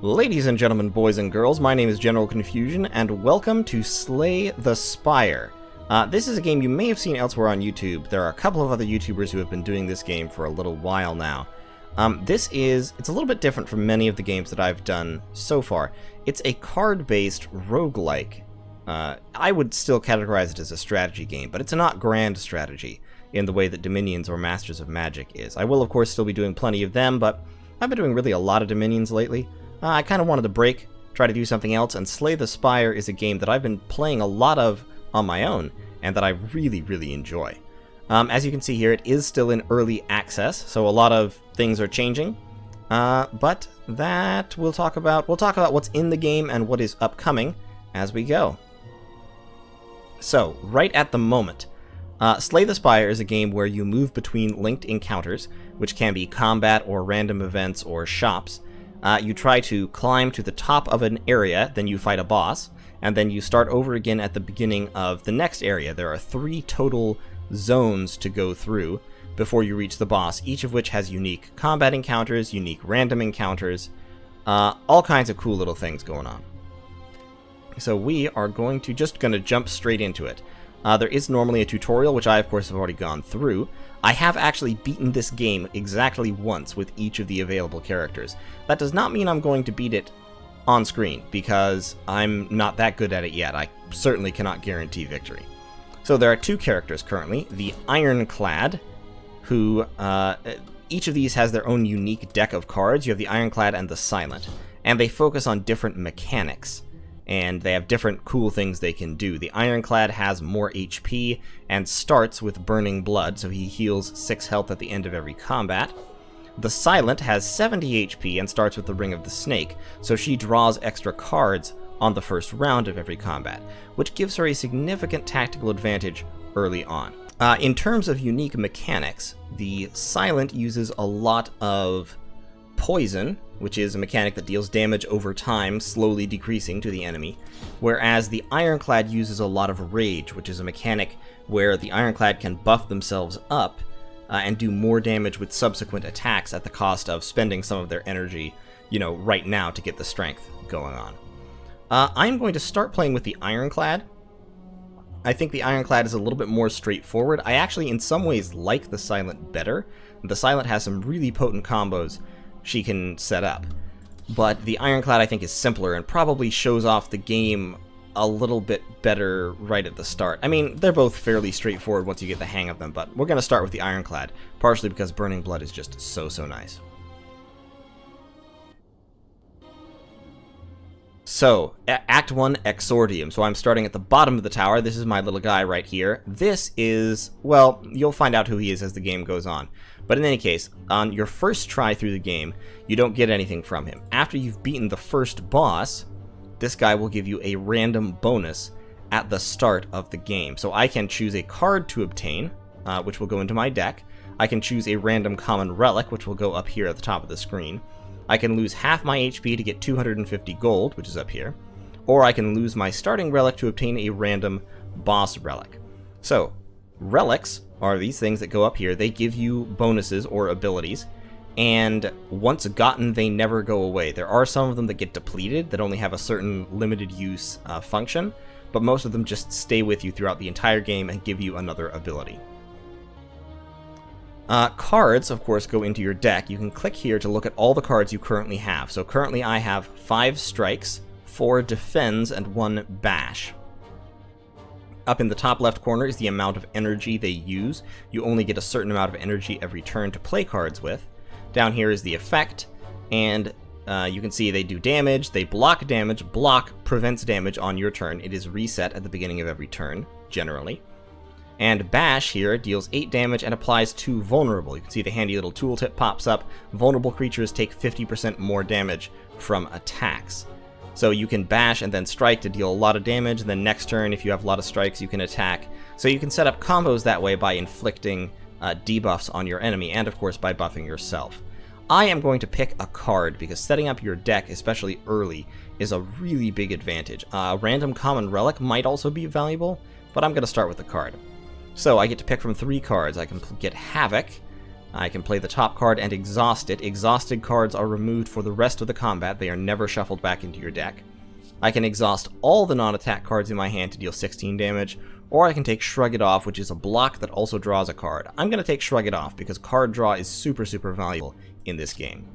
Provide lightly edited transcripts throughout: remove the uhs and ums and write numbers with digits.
Ladies and gentlemen, boys and girls, my name is General Confusion, and welcome to Slay the Spire. This is a game you may have seen elsewhere on YouTube. There are a couple of other YouTubers who have been doing this game for a little while now. It's a little bit different from many of the games that I've done so far. It's a card-based roguelike. I would still categorize it as a strategy game, but it's not grand strategy in the way that Dominions or Masters of Magic is. I will, of course, still be doing plenty of them, but I've been doing really a lot of Dominions lately. I kind of wanted to break, try to do something else, and Slay the Spire is a game that I've been playing a lot of on my own, and that I really, really enjoy. As you can see here, it is still in early access, so a lot of things are changing, but that we'll talk about what's in the game and what is upcoming as we go. So, right at the moment, Slay the Spire is a game where you move between linked encounters, which can be combat or random events or shops. You try to climb to the top of an area, then you fight a boss, and then you start over again at the beginning of the next area. There are 3 total zones to go through before you reach the boss, each of which has unique combat encounters, unique random encounters, all kinds of cool little things going on. So we are going to jump straight into it. There is normally a tutorial, which I, of course, have already gone through. I have actually beaten this game exactly once with each of the available characters. That does not mean I'm going to beat it on screen, because I'm not that good at it yet. I certainly cannot guarantee victory. So there are 2 characters currently. The Ironclad, who, each of these has their own unique deck of cards. You have the Ironclad and the Silent, and they focus on different mechanics. And they have different cool things they can do. The Ironclad has more HP and starts with Burning Blood, so he heals 6 health at the end of every combat. The Silent has 70 HP and starts with the Ring of the Snake, so she draws extra cards on the first round of every combat, which gives her a significant tactical advantage early on. In terms of unique mechanics, the Silent uses a lot of Poison, which is a mechanic that deals damage over time, slowly decreasing to the enemy, whereas the Ironclad uses a lot of Rage, which is a mechanic where the Ironclad can buff themselves up and do more damage with subsequent attacks at the cost of spending some of their energy, right now to get the strength going on. I'm going to start playing with the Ironclad. I think the Ironclad is a little bit more straightforward. I actually, in some ways, like the Silent better. The Silent has some really potent combos she can set up, but the Ironclad I think is simpler and probably shows off the game a little bit better right at the start. I mean, they're both fairly straightforward once you get the hang of them, but we're going to start with the Ironclad, partially because Burning Blood is just so nice. So, Act 1, Exordium. So I'm starting at the bottom of the tower. This is my little guy right here. This is, well, you'll find out who he is as the game goes on. But in any case, on your first try through the game, you don't get anything from him. After you've beaten the first boss, this guy will give you a random bonus at the start of the game. So I can choose a card to obtain, which will go into my deck. I can choose a random common relic, which will go up here at the top of the screen. I can lose half my HP to get 250 gold, which is up here. Or I can lose my starting relic to obtain a random boss relic. So, relics are these things that go up here. They give you bonuses or abilities, and once gotten, they never go away. There are some of them that get depleted, that only have a certain limited use function, but most of them just stay with you throughout the entire game and give you another ability. Cards, of course, go into your deck. You can click here to look at all the cards you currently have. So currently I have 5 strikes, 4 defends, and 1 bash. Up in the top left corner is the amount of energy they use. You only get a certain amount of energy every turn to play cards with. Down here is the effect, and you can see they do damage, they block damage. Block prevents damage on your turn. It is reset at the beginning of every turn, generally. And bash here deals 8 damage and applies to vulnerable. You can see the handy little tooltip pops up. Vulnerable creatures take 50% more damage from attacks. So you can bash and then strike to deal a lot of damage, and then next turn, if you have a lot of strikes, you can attack. So you can set up combos that way by inflicting debuffs on your enemy, and of course by buffing yourself. I am going to pick a card, because setting up your deck, especially early, is a really big advantage. Random common relic might also be valuable, but I'm going to start with the card. So I get to pick from 3 cards. I can get Havoc, I can play the top card and exhaust it. Exhausted cards are removed for the rest of the combat. They are never shuffled back into your deck. I can exhaust all the non-attack cards in my hand to deal 16 damage, or I can take Shrug It Off, which is a block that also draws a card. I'm going to take Shrug It Off because card draw is super, super valuable in this game.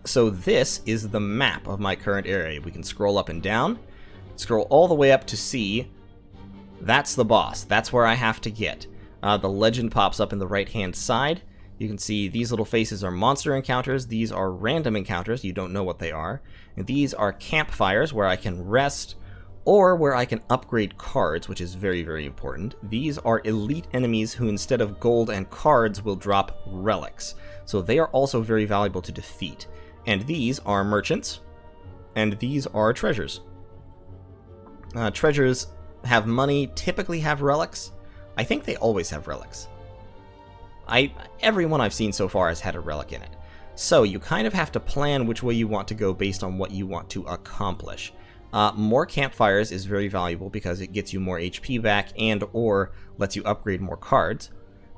So this is the map of my current area. We can scroll up and down, scroll all the way up to see. That's the boss. That's where I have to get. The legend pops up in the right-hand side. You can see these little faces are monster encounters. These are random encounters. You don't know what they are. And these are campfires where I can rest or where I can upgrade cards, which is very, very important. These are elite enemies who, instead of gold and cards, will drop relics. So they are also very valuable to defeat. And these are merchants, and these are treasures. Treasures have money, typically have relics. I think they always have relics. Everyone I've seen so far has had a relic in it. So you kind of have to plan which way you want to go based on what you want to accomplish. More campfires is very valuable because it gets you more HP back and or lets you upgrade more cards.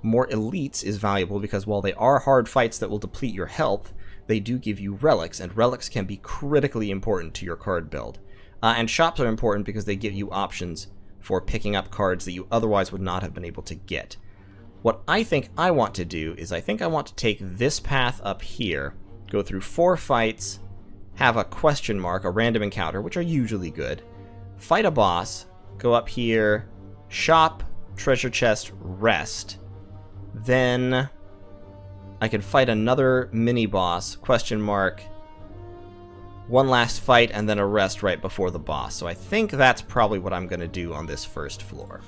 More elites is valuable because while they are hard fights that will deplete your health, they do give you relics, and relics can be critically important to your card build. And shops are important because they give you options for picking up cards that you otherwise would not have been able to get. What I think I want to do is I think I want to take this path up here, go through 4 fights, have a question mark, a random encounter, which are usually good, fight a boss, go up here, shop, treasure chest, rest, then I can fight another mini-boss, question mark, one last fight, and then a rest right before the boss. So I think that's probably what I'm going to do on this first floor.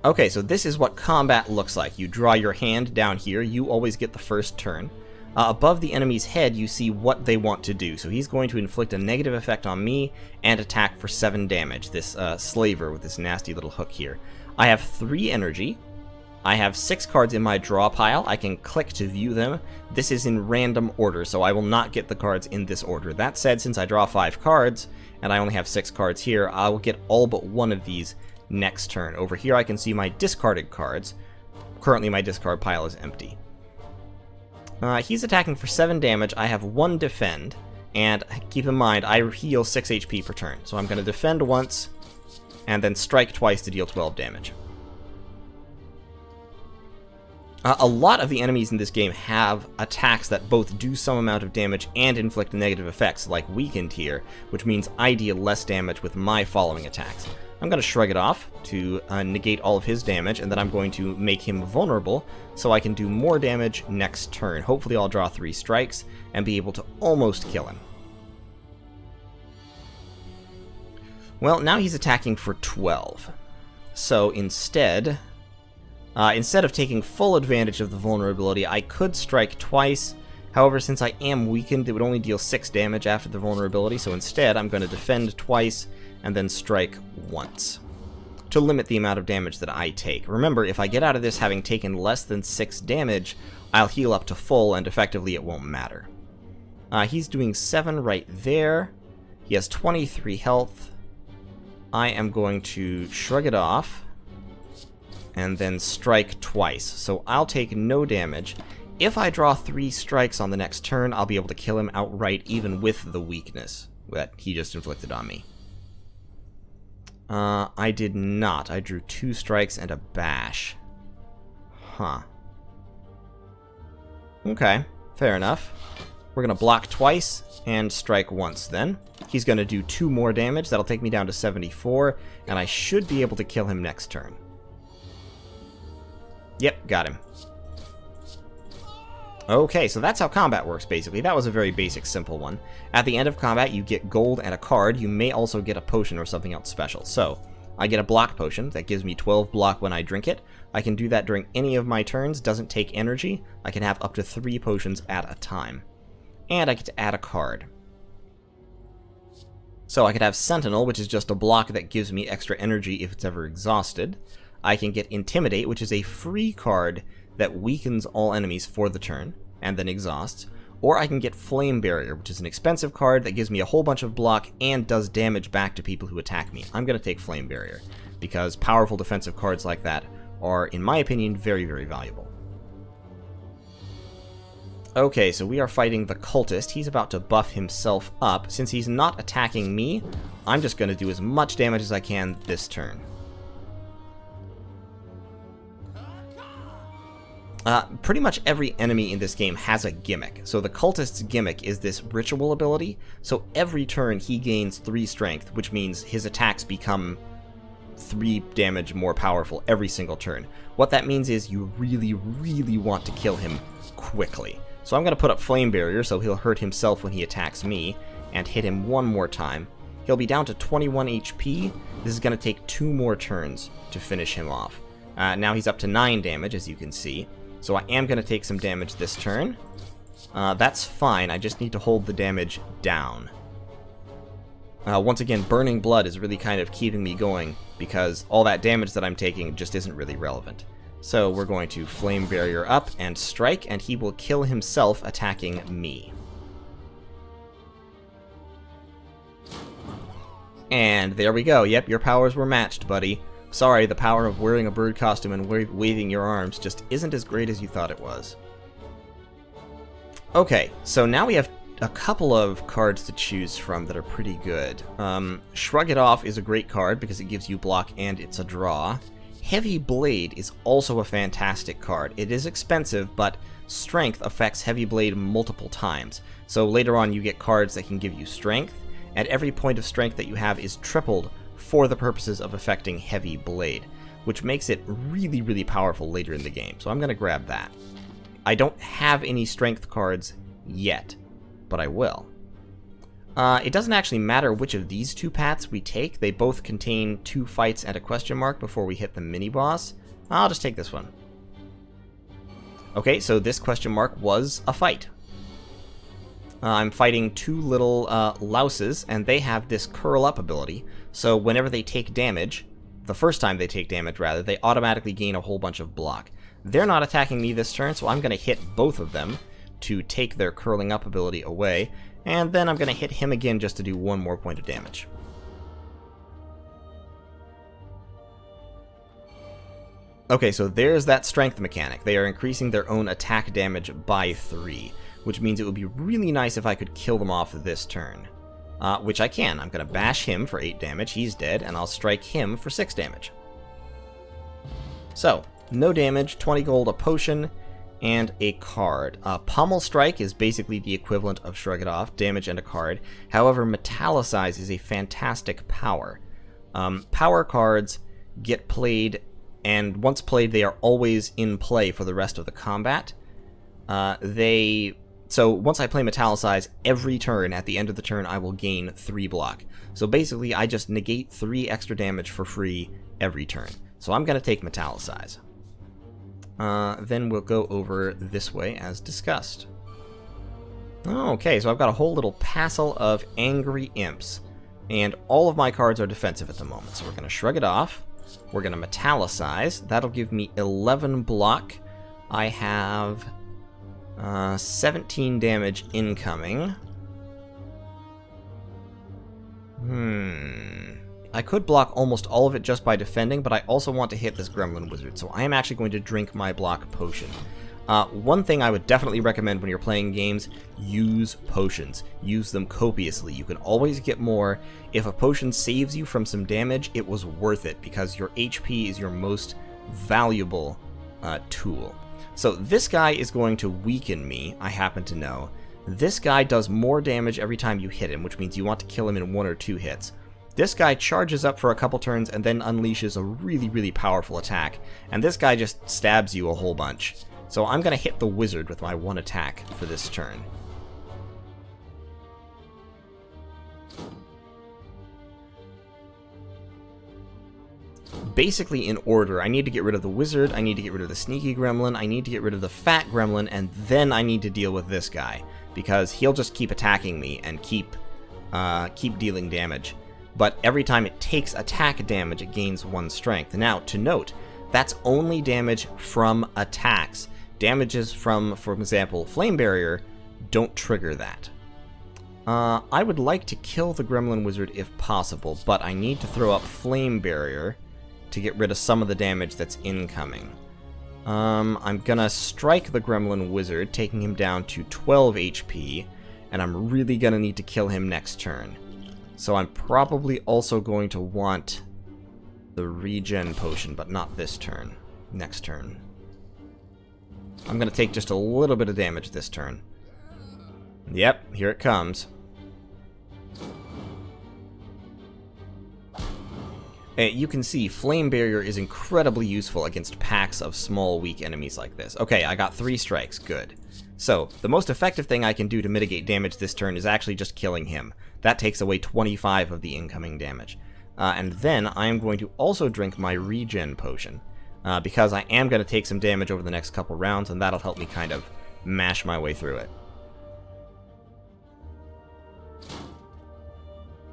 Okay, so this is what combat looks like. You draw your hand down here. You always get the first turn. Above the enemy's head, you see what they want to do. So he's going to inflict a negative effect on me and attack for 7 damage, this slaver with this nasty little hook here. I have 3 energy. I have 6 cards in my draw pile. I can click to view them. This is in random order, so I will not get the cards in this order. That said, since I draw 5 cards, and I only have 6 cards here, I will get all but one of these next turn. Over here I can see my discarded cards. Currently my discard pile is empty. He's attacking for 7 damage. I have 1 defend, and keep in mind, I heal 6 HP per turn. So I'm going to defend once, and then strike twice to deal 12 damage. A lot of the enemies in this game have attacks that both do some amount of damage and inflict negative effects, like Weakened here, which means I deal less damage with my following attacks. I'm going to Shrug It Off to negate all of his damage, and then I'm going to make him vulnerable so I can do more damage next turn. Hopefully I'll draw 3 strikes and be able to almost kill him. Well, now he's attacking for 12. So instead of taking full advantage of the vulnerability, I could strike twice. However, since I am weakened, it would only deal 6 damage after the vulnerability, so instead I'm going to defend twice and then strike once to limit the amount of damage that I take. Remember, if I get out of this having taken less than 6 damage, I'll heal up to full, and effectively it won't matter. He's doing 7 right there. He has 23 health. I am going to Shrug It Off and then strike twice, so I'll take no damage. If I draw 3 strikes on the next turn, I'll be able to kill him outright, even with the weakness that he just inflicted on me. I did not. I drew 2 strikes and a bash. Huh. Okay, fair enough. We're going to block twice and strike once then. He's going to do 2 more damage. That'll take me down to 74, and I should be able to kill him next turn. Yep, got him. Okay, so that's how combat works, basically. That was a very basic, simple one. At the end of combat, you get gold and a card. You may also get a potion or something else special. So, I get a block potion. That gives me 12 block when I drink it. I can do that during any of my turns. Doesn't take energy. I can have up to 3 potions at a time. And I get to add a card. So I could have Sentinel, which is just a block that gives me extra energy if it's ever exhausted. I can get Intimidate, which is a free card that weakens all enemies for the turn, and then exhausts. Or I can get Flame Barrier, which is an expensive card that gives me a whole bunch of block and does damage back to people who attack me. I'm going to take Flame Barrier. because powerful defensive cards like that are, in my opinion, very, very valuable. Okay, so we are fighting the cultist. He's about to buff himself up. Since he's not attacking me, I'm just going to do as much damage as I can this turn. Pretty much every enemy in this game has a gimmick. So the cultist's gimmick is this ritual ability. So every turn he gains 3 strength, which means his attacks become 3 damage more powerful every single turn. What that means is you really, really want to kill him quickly. So I'm going to put up Flame Barrier so he'll hurt himself when he attacks me, and hit him one more time. He'll be down to 21 HP. This is going to take 2 more turns to finish him off. Now he's up to 9 damage, as you can see. So I am going to take some damage this turn. That's fine, I just need to hold the damage down. Once again, Burning Blood is really kind of keeping me going, because all that damage that I'm taking just isn't really relevant. So we're going to Flame Barrier up and strike, and he will kill himself attacking me. And there we go. Yep, your powers were matched, buddy. Sorry, the power of wearing a bird costume and waving your arms just isn't as great as you thought it was. Okay, so now we have a couple of cards to choose from that are pretty good. Shrug It Off is a great card because it gives you block and it's a draw. Heavy Blade is also a fantastic card. It is expensive, but strength affects Heavy Blade multiple times. So later on you get cards that can give you strength, and every point of strength that you have is tripled for the purposes of affecting Heavy Blade, which makes it really, really powerful later in the game. So I'm going to grab that. I don't have any strength cards yet, but I will. It doesn't actually matter which of these 2 paths we take. They both contain 2 fights and a question mark before we hit the mini-boss. I'll just take this one. Okay, so this question mark was a fight. I'm fighting 2 little louses, and they have this curl up ability. So whenever they take damage, the first time they take damage rather, they automatically gain a whole bunch of block. They're not attacking me this turn, so I'm going to hit both of them to take their curling up ability away, and then I'm going to hit him again just to do 1 more point of damage. Okay, so there's that strength mechanic. They are increasing their own attack damage by 3, which means it would be really nice if I could kill them off this turn. Which I can. I'm going to bash him for 8 damage, he's dead, and I'll strike him for 6 damage. So, no damage, 20 gold, a potion, and a card. Pommel Strike is basically the equivalent of Shrug It Off, damage and a card. However, Metallicize is a fantastic power. Power cards get played, and once played, they are always in play for the rest of the combat. So once I play Metallicize, every turn, at the end of the turn, I will gain 3 block. So basically, I just negate 3 extra damage for free every turn. So I'm going to take Metallicize. Then we'll go over this way as discussed. Okay, so I've got a whole little passel of Angry Imps, and all of my cards are defensive at the moment. So we're going to Shrug It Off, we're going to Metallicize, that'll give me 11 block. I have 17 damage incoming. I could block almost all of it just by defending, but I also want to hit this Gremlin Wizard, so I am actually going to drink my block potion. One thing I would definitely recommend when you're playing games, use potions. Use them copiously. You can always get more. If a potion saves you from some damage, it was worth it, because your HP is your most valuable tool. So this guy is going to weaken me, I happen to know. This guy does more damage every time you hit him, which means you want to kill him in 1 or 2 hits. This guy charges up for a couple turns and then unleashes a really, really powerful attack. And this guy just stabs you a whole bunch. So I'm going to hit the wizard with my 1 attack for this turn. Basically in order, I need to get rid of the wizard, I need to get rid of the sneaky gremlin, I need to get rid of the fat gremlin, and then I need to deal with this guy. Because he'll just keep attacking me and keep dealing damage. But every time it takes attack damage, it gains 1 strength. Now, to note, that's only damage from attacks. Damages from, for example, Flame Barrier don't trigger that. I would like to kill the Gremlin Wizard if possible, but I need to throw up Flame Barrier, to get rid of some of the damage that's incoming. I'm gonna strike the Gremlin Wizard, taking him down to 12 HP, and I'm really gonna need to kill him next turn. So I'm probably also going to want the regen potion, but not this turn. Next turn. I'm gonna take just a little bit of damage this turn. Yep, here it comes. You can see Flame Barrier is incredibly useful against packs of small, weak enemies like this. Okay, I got 3 strikes. Good. So, the most effective thing I can do to mitigate damage this turn is actually just killing him. That takes away 25 of the incoming damage. And then I am going to also drink my regen potion, because I am going to take some damage over the next couple rounds, and that'll help me kind of mash my way through it.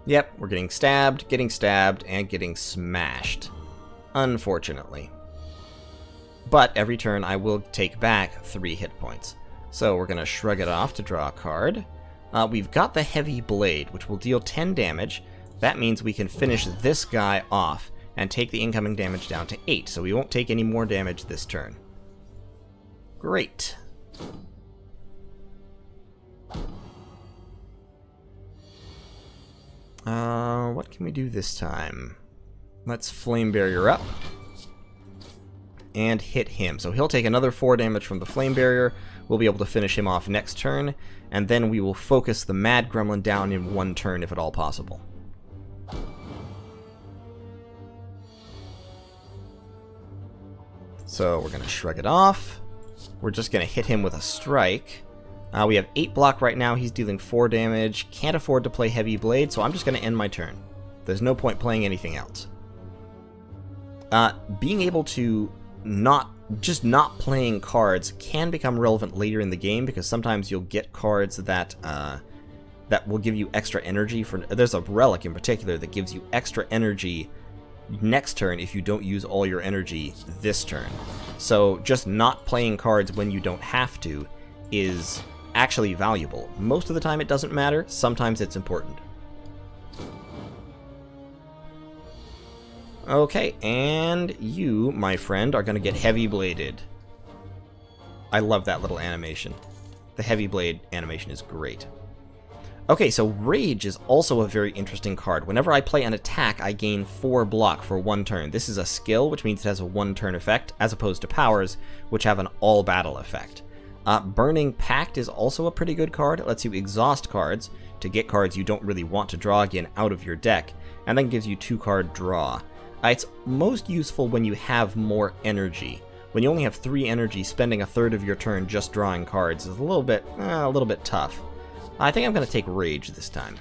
Yep, we're getting stabbed, and getting smashed. Unfortunately. But every turn I will take back 3 hit points. So we're going to shrug it off to draw a card. We've got the Heavy Blade, which will deal 10 damage. That means we can finish this guy off and take the incoming damage down to 8, so we won't take any more damage this turn. Great. What can we do this time? Let's Flame Barrier up. And hit him. So he'll take another 4 damage from the Flame Barrier. We'll be able to finish him off next turn. And then we will focus the Mad Gremlin down in 1 turn if at all possible. So we're going to shrug it off. We're just going to hit him with a strike. We have 8 block right now. He's dealing 4 damage. Can't afford to play Heavy Blade, so I'm just going to end my turn. There's no point playing anything else. Being able to not playing cards can become relevant later in the game, because sometimes you'll get cards that that will give you extra energy. There's a relic in particular that gives you extra energy next turn if you don't use all your energy this turn. So just not playing cards when you don't have to is actually valuable. Most of the time it doesn't matter, sometimes it's important. Okay, and you, my friend, are going to get Heavy Bladed. I love that little animation. The Heavy Blade animation is great. Okay, so Rage is also a very interesting card. Whenever I play an attack, I gain 4 block for 1 turn. This is a skill, which means it has a 1-turn effect, as opposed to powers, which have an all-battle effect. Burning Pact is also a pretty good card. It lets you exhaust cards to get cards you don't really want to draw again out of your deck, and then gives you 2-card draw. It's most useful when you have more energy. When you only have 3 energy, spending a third of your turn just drawing cards is a little bit tough. I think I'm going to take Rage this time.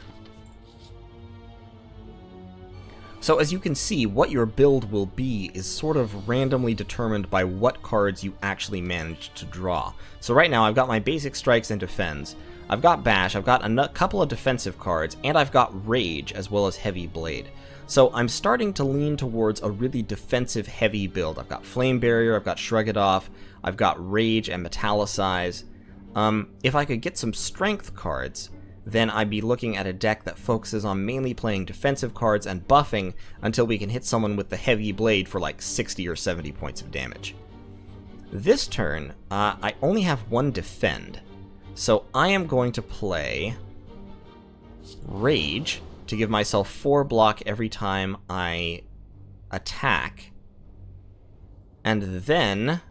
So as you can see, what your build will be is sort of randomly determined by what cards you actually manage to draw. So right now I've got my basic strikes and defends. I've got Bash, I've got a couple of defensive cards, and I've got Rage as well as Heavy Blade. So I'm starting to lean towards a really defensive heavy build. I've got Flame Barrier, I've got Shrug It Off, I've got Rage and Metallicize. If I could get some strength cards, then I'd be looking at a deck that focuses on mainly playing defensive cards and buffing until we can hit someone with the Heavy Blade for like 60 or 70 points of damage. This turn, I only have 1 defend, so I am going to play Rage to give myself 4 block every time I attack. And then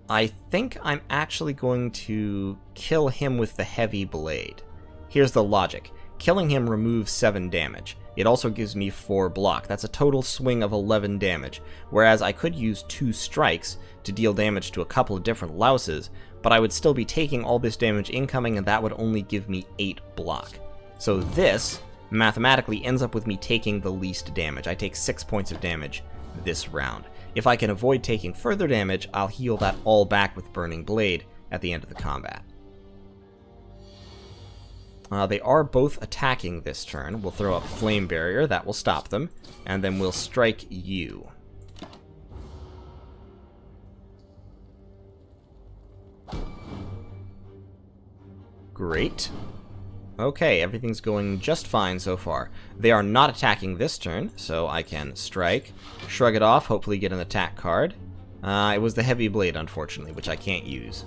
I think I'm actually going to kill him with the Heavy Blade. Here's the logic. Killing him removes 7 damage. It also gives me 4 block. That's a total swing of 11 damage, whereas I could use 2 strikes to deal damage to a couple of different louses, but I would still be taking all this damage incoming, and that would only give me 8 block. So this, mathematically, ends up with me taking the least damage. I take 6 points of damage this round. If I can avoid taking further damage, I'll heal that all back with Burning Blade at the end of the combat. They are both attacking this turn. We'll throw up Flame Barrier, that will stop them, and then we'll strike you. Great. Okay, everything's going just fine so far. They are not attacking this turn, so I can strike, shrug it off, hopefully get an attack card. It was the heavy blade, unfortunately, which I can't use.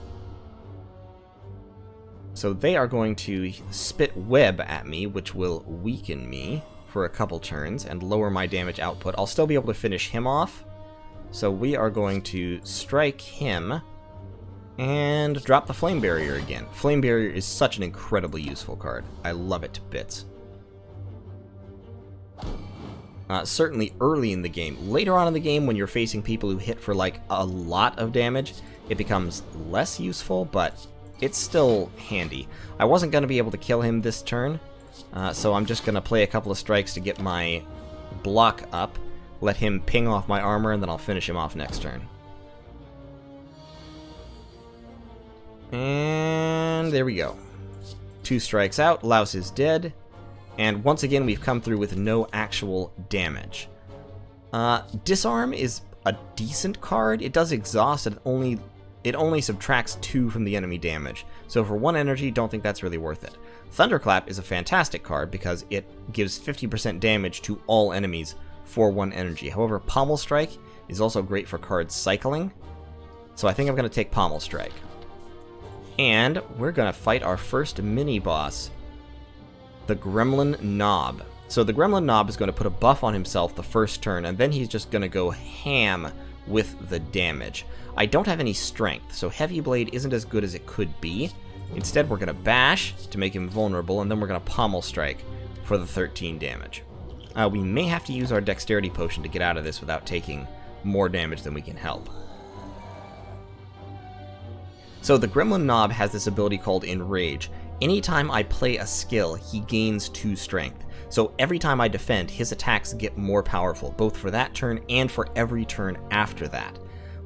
So they are going to spit web at me, which will weaken me for a couple turns and lower my damage output. I'll still be able to finish him off. So we are going to strike him and drop the Flame Barrier again. Flame Barrier is such an incredibly useful card. I love it to bits. Certainly early in the game. Later on in the game, when you're facing people who hit for like a lot of damage, it becomes less useful, but it's still handy. I wasn't going to be able to kill him this turn, so I'm just going to play a couple of strikes to get my block up, let him ping off my armor, and then I'll finish him off next turn. And there we go. 2 strikes out, Louse is dead, and once again we've come through with no actual damage. Disarm is a decent card. It does exhaust, and it only subtracts 2 from the enemy damage. So for 1 energy, don't think that's really worth it. Thunderclap is a fantastic card because it gives 50% damage to all enemies for 1 energy. However, Pommel Strike is also great for cards cycling. So I think I'm going to take Pommel Strike. And we're going to fight our first mini-boss, the Gremlin Knob. So the Gremlin Knob is going to put a buff on himself the first turn, and then he's just going to go ham with the damage. I don't have any strength, so Heavy Blade isn't as good as it could be. Instead, we're going to bash to make him vulnerable, and then we're going to Pommel Strike for the 13 damage. We may have to use our Dexterity Potion to get out of this without taking more damage than we can help. So the Gremlin Knob has this ability called Enrage. Anytime I play a skill, he gains 2 strength. So every time I defend, his attacks get more powerful, both for that turn and for every turn after that.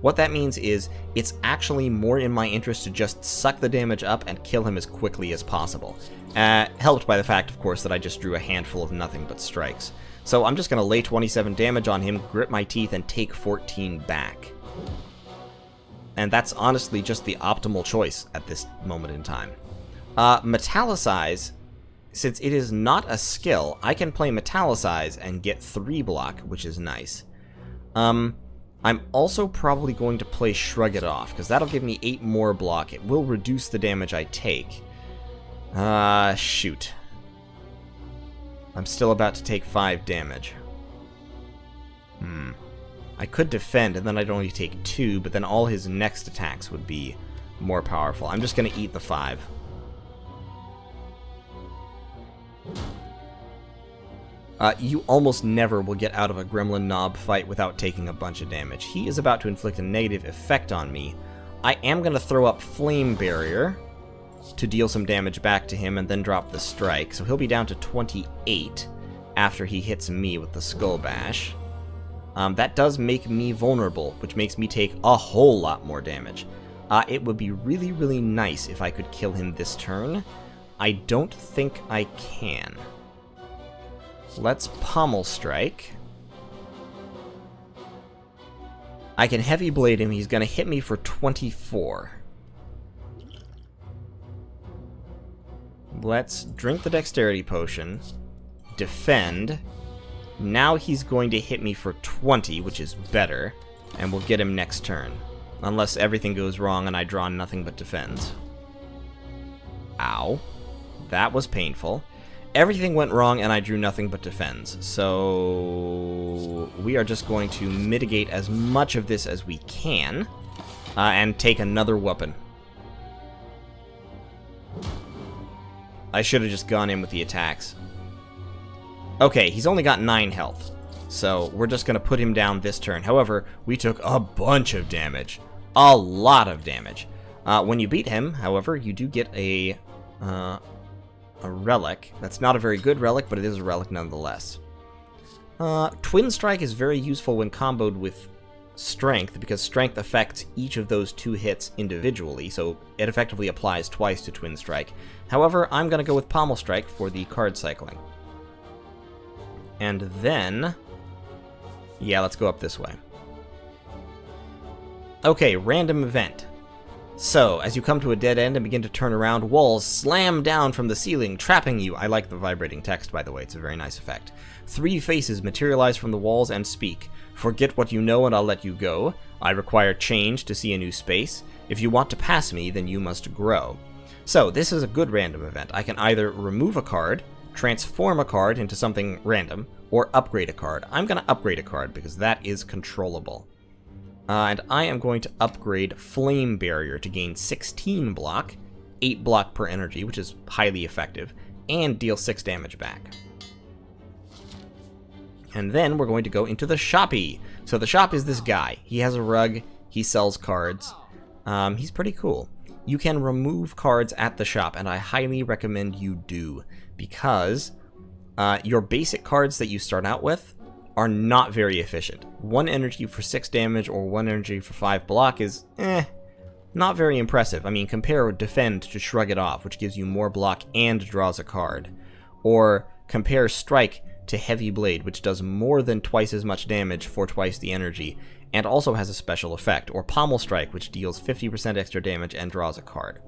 What that means is, it's actually more in my interest to just suck the damage up and kill him as quickly as possible. Helped by the fact, of course, that I just drew a handful of nothing but strikes. So I'm just going to lay 27 damage on him, grit my teeth, and take 14 back. And that's honestly just the optimal choice at this moment in time. Metallicize, since it is not a skill, I can play Metallicize and get 3 block, which is nice. I'm also probably going to play Shrug It Off, because that'll give me 8 more block. It will reduce the damage I take. Shoot. I'm still about to take 5 damage. I could defend, and then I'd only take 2, but then all his next attacks would be more powerful. I'm just going to eat the 5. You almost never will get out of a Gremlin Knob fight without taking a bunch of damage. He is about to inflict a negative effect on me. I am going to throw up Flame Barrier to deal some damage back to him and then drop the strike. So he'll be down to 28 after he hits me with the Skull Bash. That does make me vulnerable, which makes me take a whole lot more damage. It would be really, really nice if I could kill him this turn. I don't think I can. Let's Pommel Strike. I can Heavy Blade him. He's going to hit me for 24. Let's drink the Dexterity Potion. Defend. Now he's going to hit me for 20, which is better. And we'll get him next turn. Unless everything goes wrong and I draw nothing but defends. Ow. That was painful. Everything went wrong and I drew nothing but defends. So we are just going to mitigate as much of this as we can. And take another weapon. I should have just gone in with the attacks. Okay, he's only got 9 health. So we're just going to put him down this turn. However, we took a bunch of damage. A lot of damage. When you beat him, however, you do get a relic. That's not a very good relic, but it is a relic nonetheless. Twin Strike is very useful when comboed with Strength, because Strength affects each of those 2 hits individually, so it effectively applies twice to Twin Strike. However, I'm going to go with Pommel Strike for the card cycling. And then... yeah, let's go up this way. Okay, random event. So, as you come to a dead end and begin to turn around, walls slam down from the ceiling, trapping you. I like the vibrating text, by the way. It's a very nice effect. 3 faces materialize from the walls and speak. Forget what you know and I'll let you go. I require change to see a new space. If you want to pass me, then you must grow. So, this is a good random event. I can either remove a card, transform a card into something random, or upgrade a card. I'm going to upgrade a card because that is controllable. And I am going to upgrade Flame Barrier to gain 16 block, 8 block per energy, which is highly effective, and deal 6 damage back. And then we're going to go into the shoppy. So the shop is this guy. He has a rug, he sells cards. He's pretty cool. You can remove cards at the shop, and I highly recommend you do, because your basic cards that you start out with are not very efficient. 1 energy for 6 damage or 1 energy for 5 block is, not very impressive. I mean, compare Defend to Shrug It Off, which gives you more block and draws a card. Or compare Strike to Heavy Blade, which does more than twice as much damage for twice the energy, and also has a special effect. Or Pommel Strike, which deals 50% extra damage and draws a card.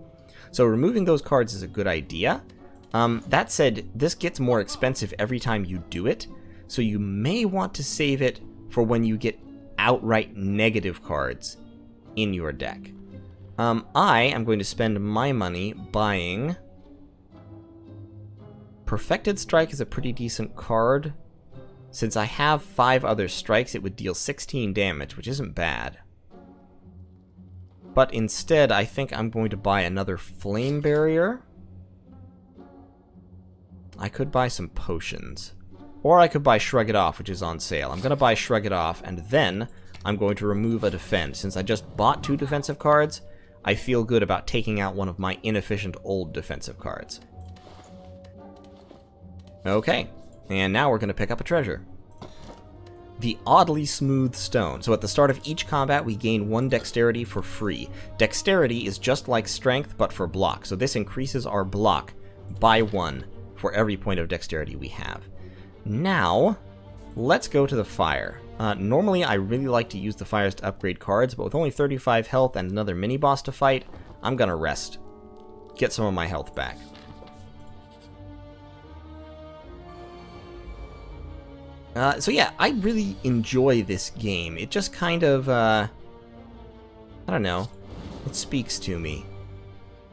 So removing those cards is a good idea. That said, this gets more expensive every time you do it, so you may want to save it for when you get outright negative cards in your deck. I am going to spend my money buying... Perfected Strike is a pretty decent card. Since I have 5 other strikes, it would deal 16 damage, which isn't bad. But instead, I think I'm going to buy another Flame Barrier. I could buy some potions. Or I could buy Shrug It Off, which is on sale. I'm going to buy Shrug It Off, and then I'm going to remove a Defend. Since I just bought 2 defensive cards, I feel good about taking out one of my inefficient old defensive cards. Okay, and now we're going to pick up a treasure. The Oddly Smooth Stone. So at the start of each combat, we gain 1 dexterity for free. Dexterity is just like strength, but for block. So this increases our block by 1 for every point of dexterity we have. Now, let's go to the fire. Normally, I really like to use the fires to upgrade cards, but with only 35 health and another mini-boss to fight, I'm gonna rest. Get some of my health back. So yeah, I really enjoy this game. It just kind of, I don't know, it speaks to me.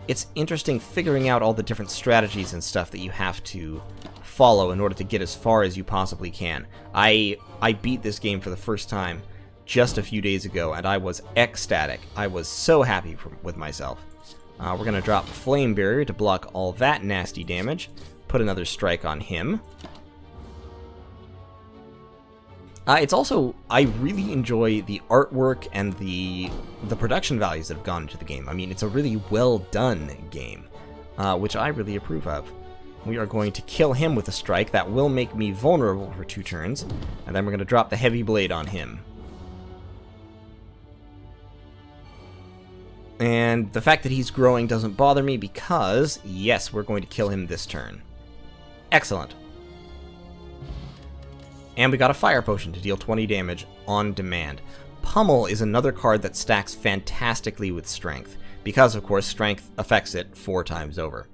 It's interesting figuring out all the different strategies and stuff that you have to follow in order to get as far as you possibly can. I beat this game for the first time just a few days ago, and I was ecstatic. I was so happy with myself. We're going to drop Flame Barrier to block all that nasty damage. Put another strike on him. It's also, I really enjoy the artwork and the production values that have gone into the game. I mean, it's a really well done game, which I really approve of. We are going to kill him with a strike that will make me vulnerable for 2 turns, and then we're going to drop the Heavy Blade on him. And the fact that he's growing doesn't bother me because, yes, we're going to kill him this turn. Excellent. And we got a Fire Potion to deal 20 damage on demand. Pummel is another card that stacks fantastically with Strength, because of course Strength affects it 4 times over.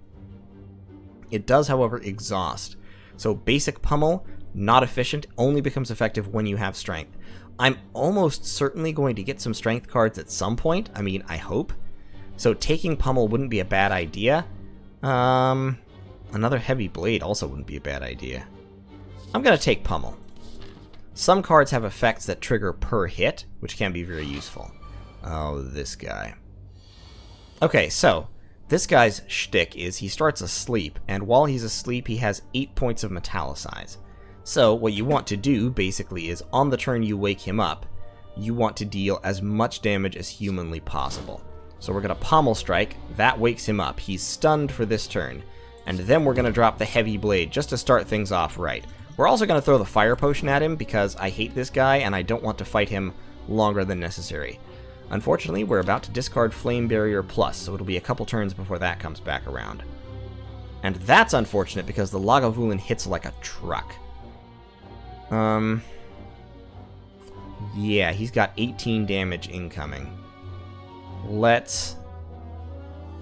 It does, however, exhaust. So basic Pummel, not efficient, only becomes effective when you have Strength. I'm almost certainly going to get some Strength cards at some point. I mean, I hope. So taking Pummel wouldn't be a bad idea. Another Heavy Blade also wouldn't be a bad idea. I'm going to take Pummel. Some cards have effects that trigger per hit, which can be very useful. Oh, this guy. Okay, so this guy's shtick is he starts asleep, and while he's asleep, he has 8 points of Metallicize. So what you want to do, basically, is on the turn you wake him up, you want to deal as much damage as humanly possible. So we're going to Pommel Strike, that wakes him up. He's stunned for this turn. And then we're going to drop the Heavy Blade, just to start things off right. We're also going to throw the Fire Potion at him, because I hate this guy, and I don't want to fight him longer than necessary. Unfortunately, we're about to discard Flame Barrier Plus, so it'll be a couple turns before that comes back around. And that's unfortunate, because the Lagavulin hits like a truck. Yeah, he's got 18 damage incoming. Let's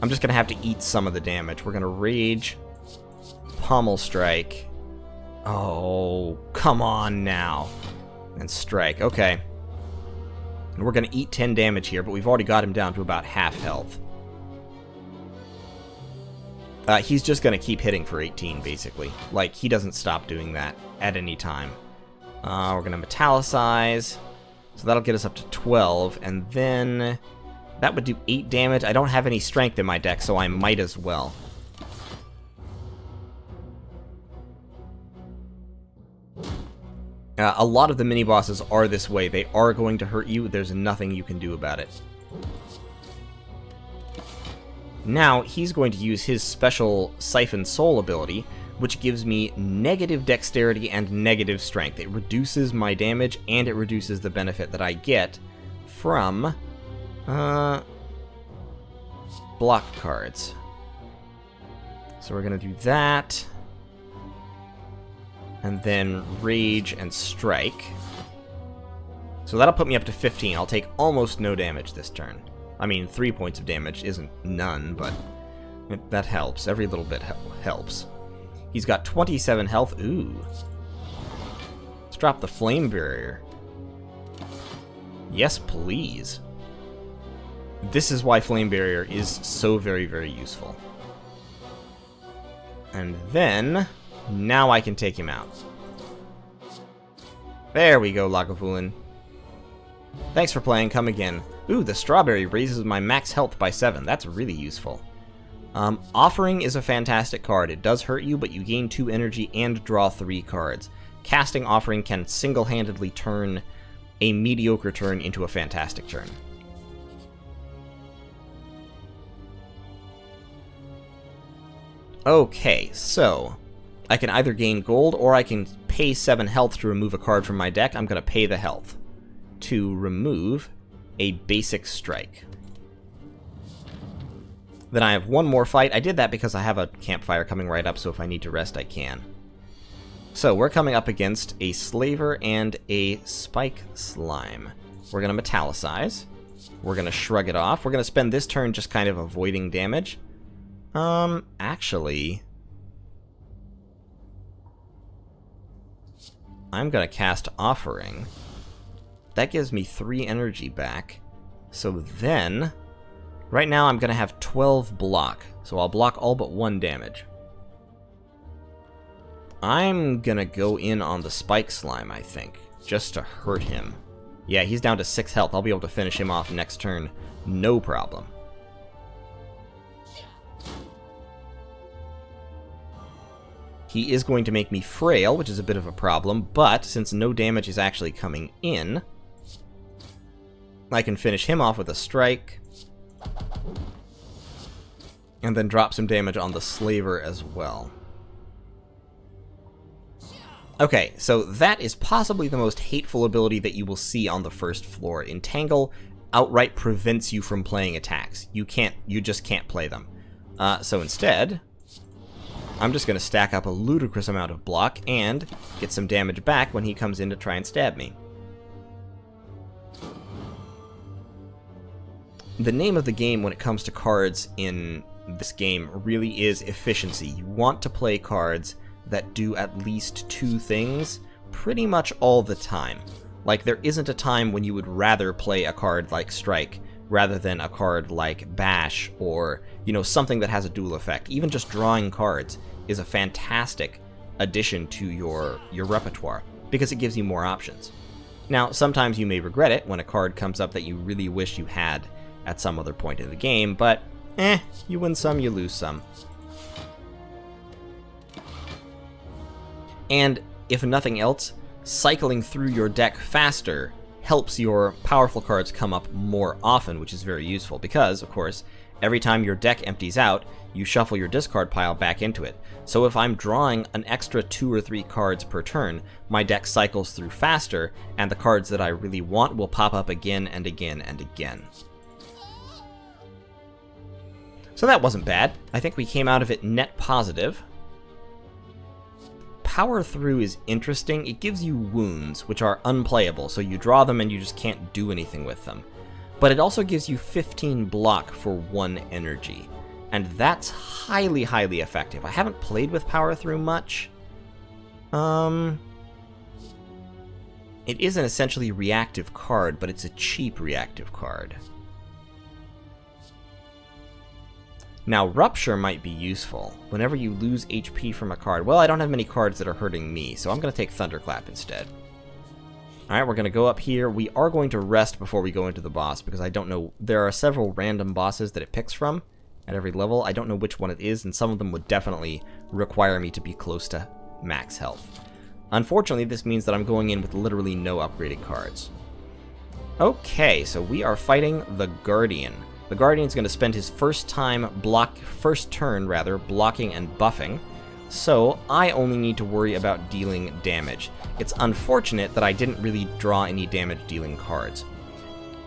I'm just going to have to eat some of the damage. We're going to Rage, Pommel Strike. Oh, come on now. And Strike. Okay. And we're going to eat 10 damage here, but we've already got him down to about half health. He's just going to keep hitting for 18, basically. Like, he doesn't stop doing that at any time. We're going to Metallicize. So that'll get us up to 12, and then that would do 8 damage. I don't have any strength in my deck, so I might as well. A lot of the mini-bosses are this way. They are going to hurt you. There's nothing you can do about it. Now, he's going to use his special Siphon Soul ability, which gives me negative dexterity and negative strength. It reduces my damage, and it reduces the benefit that I get from block cards. So we're going to do that. And then Rage and Strike. So that'll put me up to 15. I'll take almost no damage this turn. I mean, 3 points of damage isn't none, but that helps. Every little bit helps. He's got 27 health. Ooh. Let's drop the Flame Barrier. Yes, please. This is why Flame Barrier is so very, very useful. And then, now I can take him out. There we go, Lagavulin. Thanks for playing, come again. Ooh, the Strawberry raises my max health by 7. That's really useful. Offering is a fantastic card. It does hurt you, but you gain 2 energy and draw 3 cards. Casting Offering can single-handedly turn a mediocre turn into a fantastic turn. Okay, so I can either gain gold or I can pay 7 health to remove a card from my deck. I'm going to pay the health to remove a basic strike. Then I have one more fight. I did that because I have a campfire coming right up, so if I need to rest, I can. So we're coming up against a Slaver and a Spike Slime. We're going to Metallicize. We're going to Shrug it off. We're going to spend this turn just kind of avoiding damage. Actually, I'm going to cast Offering. That gives me 3 energy back. So then, right now I'm going to have 12 block. So I'll block all but 1 damage. I'm going to go in on the Spike Slime, I think, just to hurt him. Yeah, he's down to 6 health. I'll be able to finish him off next turn. No problem. He is going to make me frail, which is a bit of a problem, but since no damage is actually coming in, I can finish him off with a strike, and then drop some damage on the Slaver as well. Okay, so that is possibly the most hateful ability that you will see on the first floor. Entangle outright prevents you from playing attacks. You just can't play them. So instead, I'm just going to stack up a ludicrous amount of block and get some damage back when he comes in to try and stab me. The name of the game when it comes to cards in this game really is efficiency. You want to play cards that do at least 2 things pretty much all the time. Like, there isn't a time when you would rather play a card like Strike rather than a card like Bash or, you know, something that has a dual effect. Even just drawing cards is a fantastic addition to your repertoire because it gives you more options. Now, sometimes you may regret it when a card comes up that you really wish you had at some other point in the game, but you win some, you lose some. And if nothing else, cycling through your deck faster helps your powerful cards come up more often, which is very useful because, of course, every time your deck empties out, you shuffle your discard pile back into it. So if I'm drawing an extra 2 or 3 cards per turn, my deck cycles through faster, and the cards that I really want will pop up again and again and again. So that wasn't bad. I think we came out of it net positive. Power Through is interesting. It gives you wounds, which are unplayable, so you draw them and you just can't do anything with them. But it also gives you 15 block for 1 energy. and that's highly, highly effective. I haven't played with Power Through much. It is an essentially reactive card, but it's a cheap reactive card. Now, Rupture might be useful. Whenever you lose HP from a card... Well, I don't have many cards that are hurting me, so I'm going to take Thunderclap instead. Alright, we're going to go up here. We are going to rest before we go into the boss, because I don't know... There are several random bosses that it picks from at every level. I don't know which one it is, and some of them would definitely require me to be close to max health. Unfortunately, this means that I'm going in with literally no upgraded cards. Okay, so we are fighting the Guardian. The Guardian's going to spend his first turn, blocking and buffing, so I only need to worry about dealing damage. It's unfortunate that I didn't really draw any damage-dealing cards.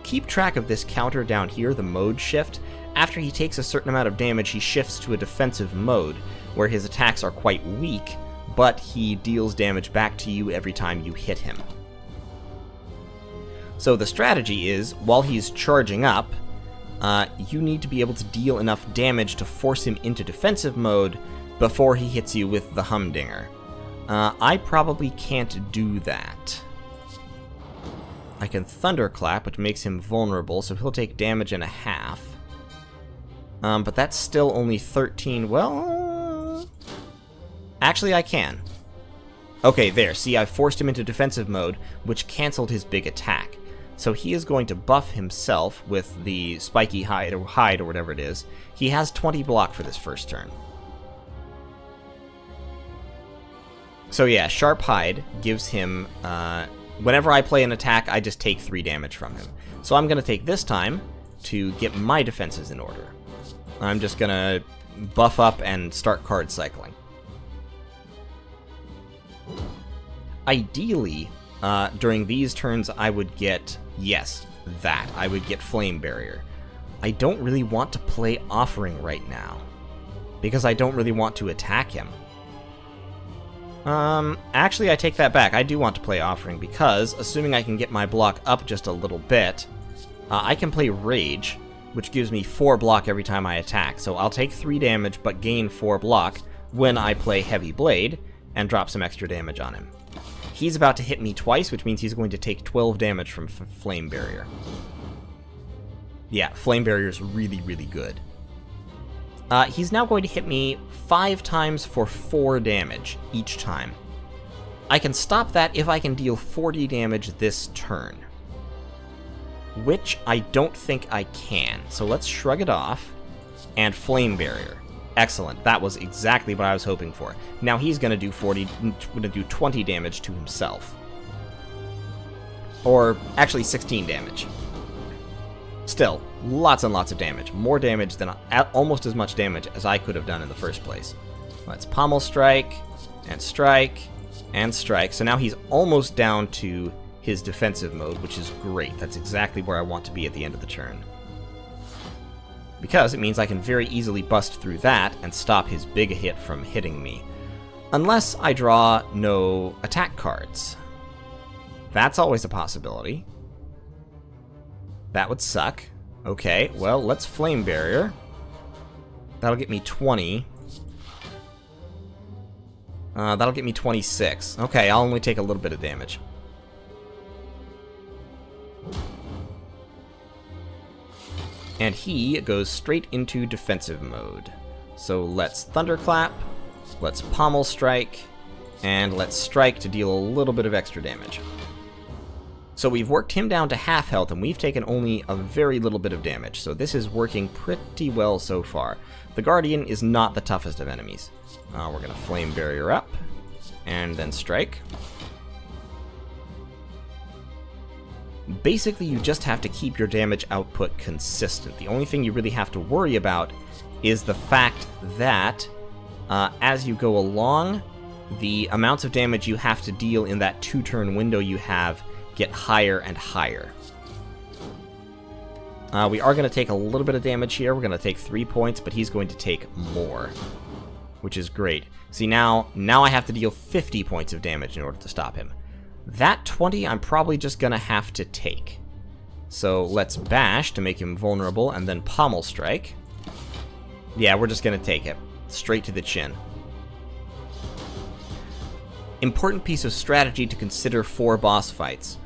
Keep track of this counter down here, the mode shift. After he takes a certain amount of damage, he shifts to a defensive mode, where his attacks are quite weak, but he deals damage back to you every time you hit him. So the strategy is, while he's charging up, you need to be able to deal enough damage to force him into defensive mode before he hits you with the Humdinger. I probably can't do that. I can Thunderclap, which makes him vulnerable, so he'll take damage and a half. But that's still only 13. Well, actually I can. Okay, there. See, I forced him into defensive mode, which canceled his big attack. So he is going to buff himself with the spiky hide or whatever it is. He has 20 block for this first turn. So yeah, Sharp Hide gives him... whenever I play an attack, I just take 3 damage from him. So I'm going to take this time to get my defenses in order. I'm just going to buff up and start card cycling. Ideally, during these turns, I would get... Yes, that. I would get Flame Barrier. I don't really want to play Offering right now, because I don't really want to attack him. Actually, I take that back. I do want to play Offering, because, assuming I can get my block up just a little bit, I can play Rage, which gives me 4 block every time I attack. So I'll take 3 damage, but gain 4 block when I play Heavy Blade, and drop some extra damage on him. He's about to hit me twice, which means he's going to take 12 damage from Flame Barrier. Yeah, Flame Barrier is really, really good. He's now going to hit me 5 times for 4 damage each time. I can stop that if I can deal 40 damage this turn, which I don't think I can. So let's shrug it off, and Flame Barrier. Excellent. That was exactly what I was hoping for. Now he's going to do 20 damage to himself. Or actually 16 damage. Still, lots and lots of damage. More damage than almost as much damage as I could have done in the first place. Let's Pommel Strike, and Strike, and Strike. So now he's almost down to his defensive mode, which is great. That's exactly where I want to be at the end of the turn. Because it means I can very easily bust through that and stop his big hit from hitting me. Unless I draw no attack cards. That's always a possibility. That would suck. Okay, well, let's Flame Barrier. That'll get me 20. That'll get me 26. Okay, I'll only take a little bit of damage. And he goes straight into defensive mode. So let's Thunderclap, let's Pommel Strike, and let's Strike to deal a little bit of extra damage. So we've worked him down to half health, and we've taken only a very little bit of damage, so this is working pretty well so far. The Guardian is not the toughest of enemies. We're going to Flame Barrier up, and then Strike. Basically, you just have to keep your damage output consistent. The only thing you really have to worry about is the fact that, as you go along, the amounts of damage you have to deal in that 2-turn window you have get higher and higher. We are going to take a little bit of damage here. We're going to take 3 points, but he's going to take more, which is great. See, now I have to deal 50 points of damage in order to stop him. That 20 I'm probably just going to have to take. So let's Bash to make him vulnerable, and then Pommel Strike. Yeah, we're just going to take it. Straight to the chin. Important piece of strategy to consider for boss fights.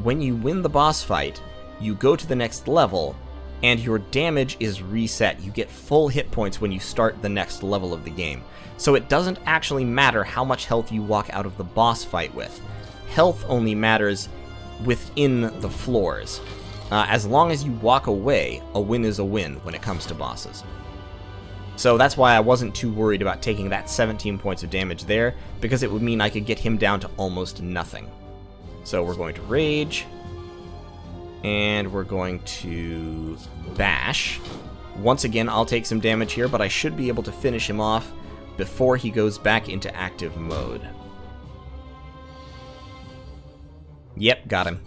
When you win the boss fight, you go to the next level, and your damage is reset. You get full hit points when you start the next level of the game. So it doesn't actually matter how much health you walk out of the boss fight with. Health only matters within the floors. As long as you walk away, a win is a win when it comes to bosses. So that's why I wasn't too worried about taking that 17 points of damage there, because it would mean I could get him down to almost nothing. So we're going to Rage, and we're going to Bash. Once again, I'll take some damage here, but I should be able to finish him off before he goes back into active mode. Yep, got him.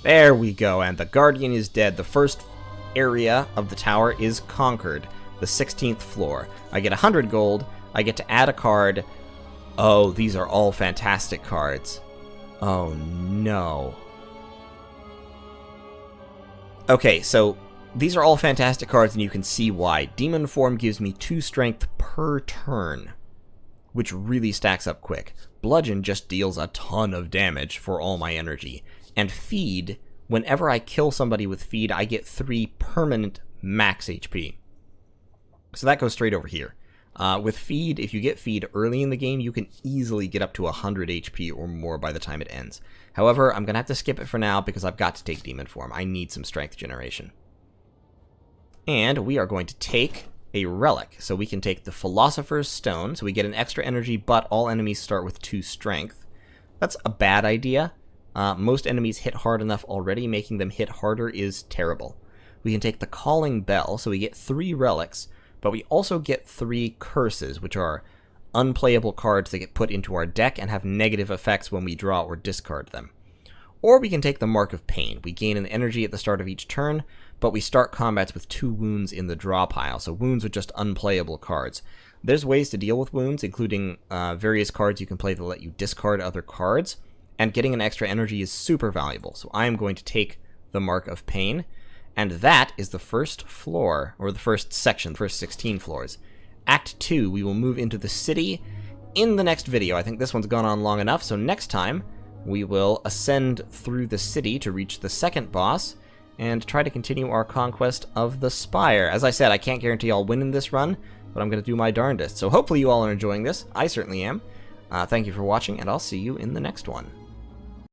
There we go, and the Guardian is dead. The first area of the tower is conquered, the 16th floor. I get 100 gold, I get to add a card. Oh, these are all fantastic cards. Oh no. Okay, so these are all fantastic cards, and you can see why. Demon Form gives me 2 strength per turn, which really stacks up quick. Bludgeon just deals a ton of damage for all my energy. And Feed, whenever I kill somebody with Feed, I get 3 permanent max HP. So that goes straight over here. With Feed, if you get Feed early in the game, you can easily get up to 100 HP or more by the time it ends. However, I'm going to have to skip it for now because I've got to take Demon Form. I need some strength generation. And we are going to take a relic. So we can take the Philosopher's Stone, so we get an extra energy, but all enemies start with 2 strength. That's a bad idea. Most enemies hit hard enough already, making them hit harder is terrible. We can take the Calling Bell, so we get 3 relics, but we also get 3 curses, which are unplayable cards that get put into our deck and have negative effects when we draw or discard them. Or we can take the Mark of Pain. We gain an energy at the start of each turn, but we start combats with 2 wounds in the draw pile, so wounds are just unplayable cards. There's ways to deal with wounds, including various cards you can play that let you discard other cards, and getting an extra energy is super valuable, so I am going to take the Mark of Pain, and that is the first floor, or the first section, the first 16 floors. Act 2, we will move into the city in the next video. I think this one's gone on long enough, so next time we will ascend through the city to reach the second boss, and try to continue our conquest of the Spire. As I said, I can't guarantee I'll win in this run, but I'm going to do my darndest. So hopefully you all are enjoying this. I certainly am. Thank you for watching, and I'll see you in the next one.